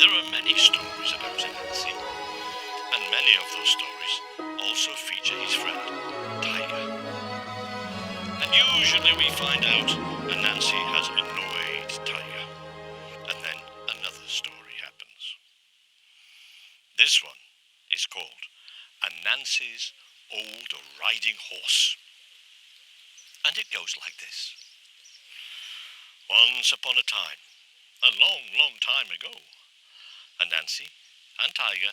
There are many stories about Anancy, and many of those stories also feature his friend, Tiger. And usually we find out Anancy has annoyed Tiger, and then another story happens. This one is called Anancy's Old Riding Horse. And it goes like this. Once upon a time, a long, long time ago, Anancy and Tiger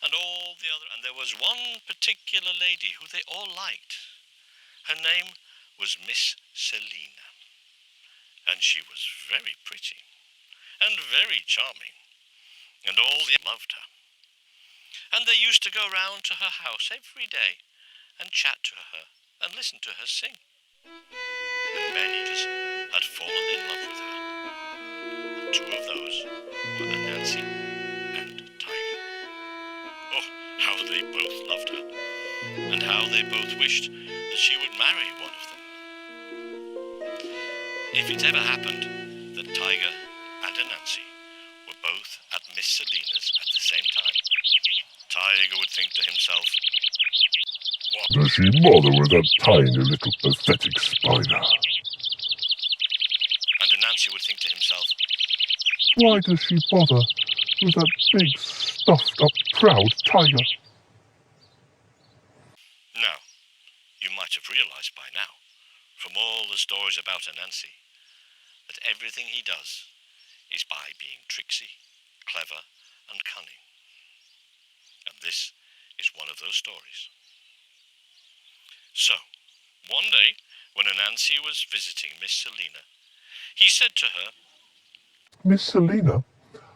and all the other, and there was one particular lady who they all liked. Her name was Miss Selina, and she was very pretty and very charming, and all the loved her. And they used to go round to her house every day and chat to her and listen to her sing. And many had fallen in love with her. And two of those were Anancy and Tiger. Oh, how they both loved her, and how they both wished that she would marry one of them. If it ever happened that Tiger and Anancy were both at Miss Selina's at the same time, Tiger would think to himself, "What does she bother with that tiny little pathetic spider?" And Anancy would think to himself, "Why does she bother with that big, stuffed-up, proud tiger?" Now, you might have realised by now, from all the stories about Anancy, that everything he does is by being tricksy, clever, and cunning. And this is one of those stories. So, one day, when Anancy was visiting Miss Selina, he said to her, "Miss Selina,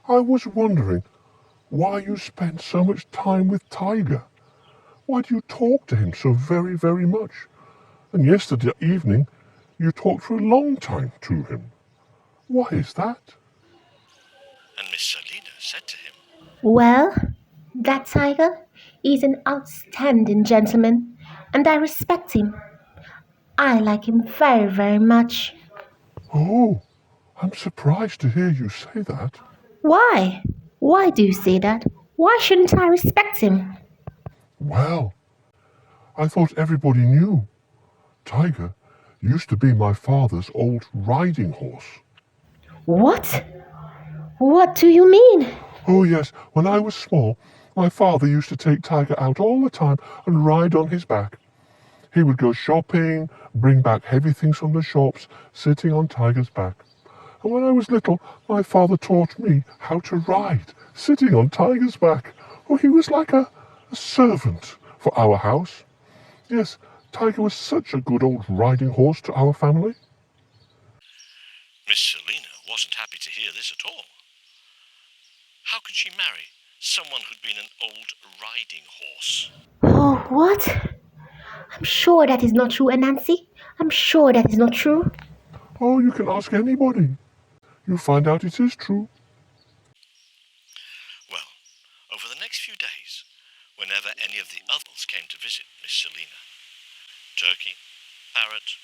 I was wondering why you spend so much time with Tiger. Why do you talk to him so very, very much? And yesterday evening, you talked for a long time to him. Why is that?" and Miss Selina said to him, Well, that tiger is an outstanding gentleman, and I respect him. I like him very, very much. "Oh, I'm surprised to hear you say that." Why? Why do you say that? Why shouldn't I respect him? "Well, I thought everybody knew. Tiger used to be my father's old riding horse." What? What do you mean? "Oh yes, when I was small, my father used to take Tiger out all the time and ride on his back. He would go shopping, bring back heavy things from the shops, sitting on Tiger's back. And when I was little, my father taught me how to ride, sitting on Tiger's back. Oh, he was like a servant for our house. Yes, Tiger was such a good old riding horse to our family." Miss Selina wasn't happy to hear this at all. How could she marry someone who'd been an old riding horse? Oh, what? I'm sure that is not true, Anancy. I'm sure that is not true. "Oh, you can ask anybody. You'll find out it is true." Well, over the next few days, whenever any of the others came to visit Miss Selina, turkey, parrot,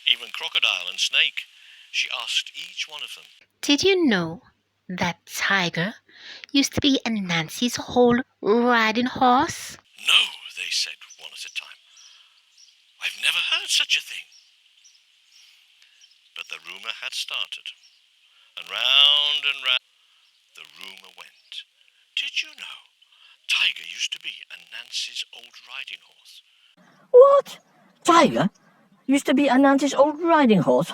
even crocodile and snake, she asked each one of them, Did you know that Tiger used to be Anancy's whole riding horse? "No," they said one at a time. "I've never heard such a thing." But the rumour had started, and round the rumour went. Did you know Tiger used to be Anancy's old riding horse? What? Tiger used to be Anancy's old riding horse?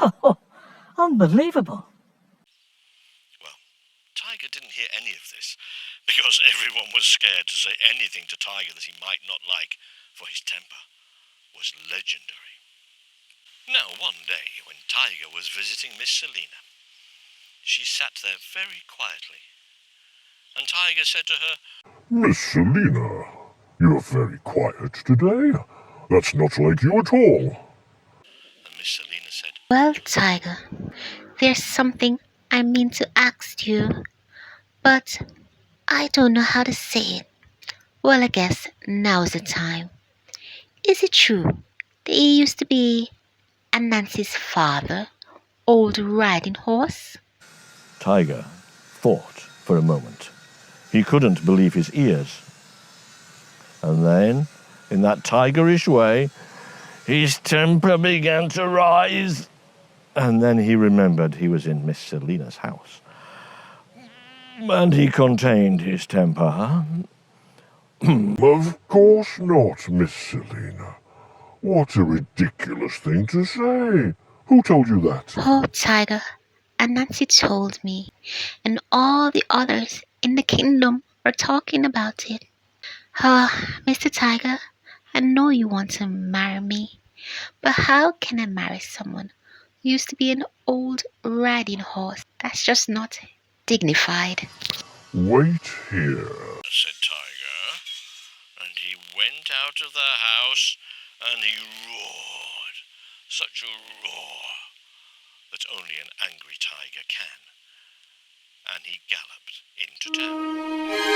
Unbelievable. Well, Tiger didn't hear any of this, because everyone was scared to say anything to Tiger that he might not like, for his temper was legendary. Now, one day, when Tiger was visiting Miss Selina, she sat there very quietly, and Tiger said to her, "Miss Selina, you're very quiet today. That's not like you at all." and Miss Selina said, Well, Tiger, there's something I mean to ask you, but I don't know how to say it. Well, I guess now's the time. Is it true that he used to be Anancy's father, old riding horse? Tiger thought for a moment. He couldn't believe his ears. And then, in that tigerish way, his temper began to rise. And then he remembered he was in Miss Selina's house. And he contained his temper. Of course not, Miss Selina. What a ridiculous thing to say. Who told you that? Oh, Tiger, Anancy told me, and all the others in the kingdom were talking about it. Mr. Tiger, I know you want to marry me, but how can I marry someone who used to be an old riding horse? That's just not dignified. Wait here. Said Tiger, and he went out of the house and he roared. Such a roar that only an angry tiger can. And he galloped into town.